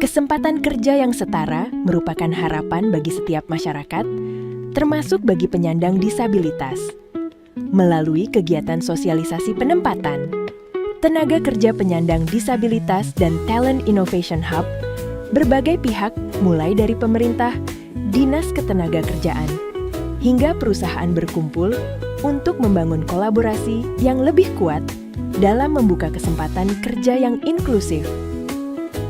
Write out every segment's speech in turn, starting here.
Kesempatan kerja yang setara merupakan harapan bagi setiap masyarakat, termasuk bagi penyandang disabilitas. Melalui kegiatan sosialisasi penempatan, tenaga kerja penyandang disabilitas dan Talent Innovation Hub, berbagai pihak mulai dari pemerintah, dinas ketenagakerjaan, hingga perusahaan berkumpul untuk membangun kolaborasi yang lebih kuat dalam membuka kesempatan kerja yang inklusif.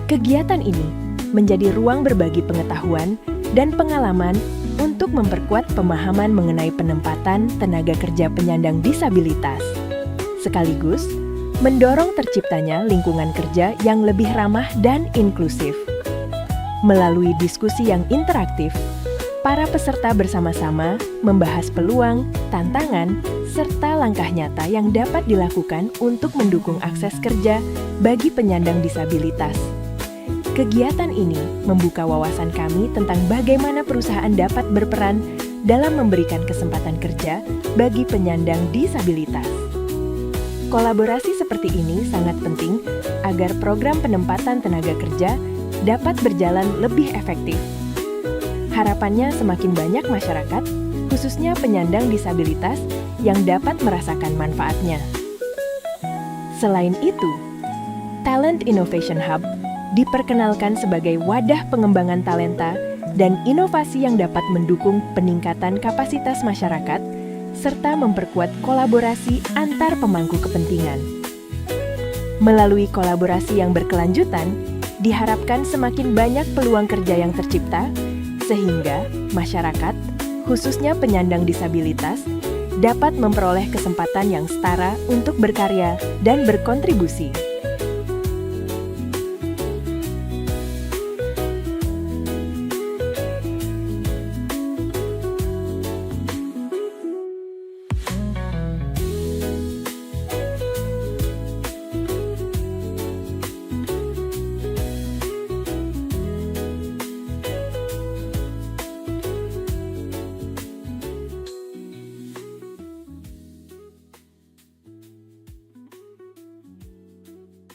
Kegiatan ini menjadi ruang berbagi pengetahuan dan pengalaman untuk memperkuat pemahaman mengenai penempatan tenaga kerja penyandang disabilitas, sekaligus mendorong terciptanya lingkungan kerja yang lebih ramah dan inklusif. Melalui diskusi yang interaktif, para peserta bersama-sama membahas peluang, tantangan, serta langkah nyata yang dapat dilakukan untuk mendukung akses kerja bagi penyandang disabilitas. Kegiatan ini membuka wawasan kami tentang bagaimana perusahaan dapat berperan dalam memberikan kesempatan kerja bagi penyandang disabilitas. Kolaborasi seperti ini sangat penting agar program penempatan tenaga kerja dapat berjalan lebih efektif. Harapannya semakin banyak masyarakat, khususnya penyandang disabilitas, yang dapat merasakan manfaatnya. Selain itu, Talent Innovation Hub diperkenalkan sebagai wadah pengembangan talenta dan inovasi yang dapat mendukung peningkatan kapasitas masyarakat serta memperkuat kolaborasi antar pemangku kepentingan. Melalui kolaborasi yang berkelanjutan, diharapkan semakin banyak peluang kerja yang tercipta, sehingga masyarakat, khususnya penyandang disabilitas, dapat memperoleh kesempatan yang setara untuk berkarya dan berkontribusi.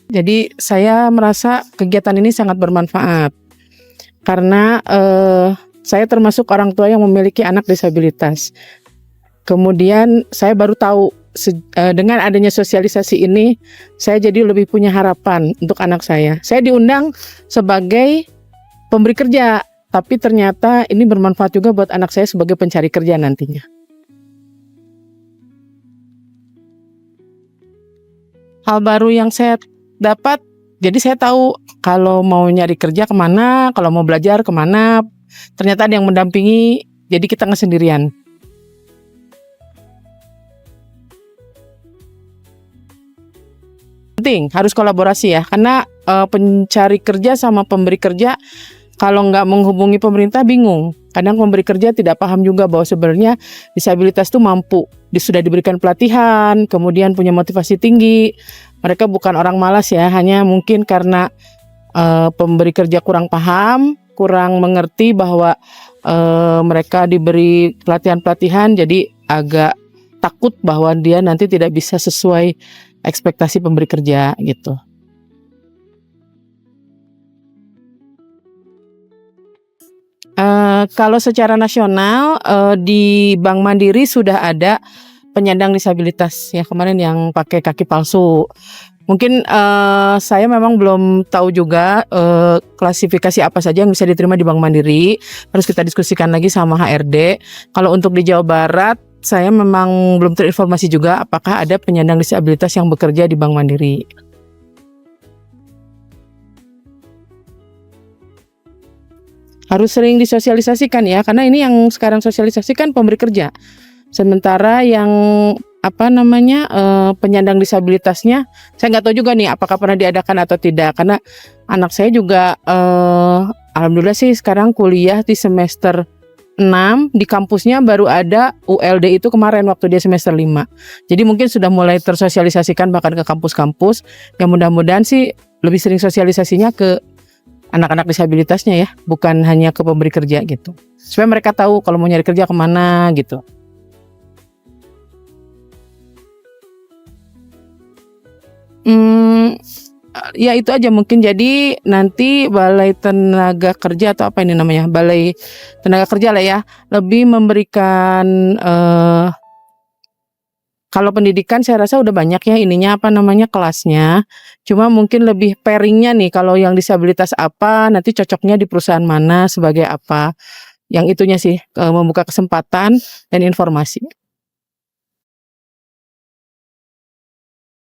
Jadi saya merasa kegiatan ini sangat bermanfaat karena saya termasuk orang tua yang memiliki anak disabilitas. Kemudian saya baru tahu dengan adanya sosialisasi ini, saya jadi lebih punya harapan untuk anak saya. Saya diundang sebagai pemberi kerja, tapi ternyata ini bermanfaat juga buat anak saya sebagai pencari kerja nantinya. Hal baru yang saya dapat, jadi saya tahu kalau mau nyari kerja kemana, kalau mau belajar kemana, ternyata ada yang mendampingi, jadi kita nggak sendirian. Penting, harus kolaborasi ya, karena pencari kerja sama pemberi kerja, kalau nggak menghubungi pemerintah bingung. Kadang pemberi kerja tidak paham juga bahwa sebenarnya disabilitas itu mampu, sudah diberikan pelatihan, kemudian punya motivasi tinggi. Mereka bukan orang malas ya, hanya mungkin karena pemberi kerja kurang paham, kurang mengerti bahwa mereka diberi pelatihan-pelatihan, jadi agak takut bahwa dia nanti tidak bisa sesuai ekspektasi pemberi kerja gitu. Kalau secara nasional di Bank Mandiri sudah ada penyandang disabilitas ya, kemarin yang pakai kaki palsu. Mungkin saya memang belum tahu juga klasifikasi apa saja yang bisa diterima di Bank Mandiri. Harus kita diskusikan lagi sama HRD. Kalau untuk di Jawa Barat, saya memang belum terinformasi juga apakah ada penyandang disabilitas yang bekerja di Bank Mandiri. Harus sering disosialisasikan ya, karena ini yang sekarang sosialisasikan pemberi kerja. Sementara yang penyandang disabilitasnya, saya nggak tahu juga nih apakah pernah diadakan atau tidak. Karena anak saya juga, alhamdulillah sih sekarang kuliah di semester 6, di kampusnya baru ada ULD itu kemarin waktu dia semester 5. Jadi mungkin sudah mulai tersosialisasikan bahkan ke kampus-kampus. Yang mudah-mudahan sih lebih sering sosialisasinya ke anak-anak disabilitasnya ya, bukan hanya ke pemberi kerja gitu. Supaya mereka tahu kalau mau nyari kerja kemana gitu. Ya itu aja mungkin. Jadi nanti Balai Tenaga Kerja atau apa ini namanya, Balai Tenaga Kerja lah ya, lebih memberikan kalau pendidikan saya rasa udah banyak ya ininya apa namanya kelasnya. Cuma mungkin lebih pairingnya nih, kalau yang disabilitas apa nanti cocoknya di perusahaan mana sebagai apa. Yang itunya sih membuka kesempatan dan informasi.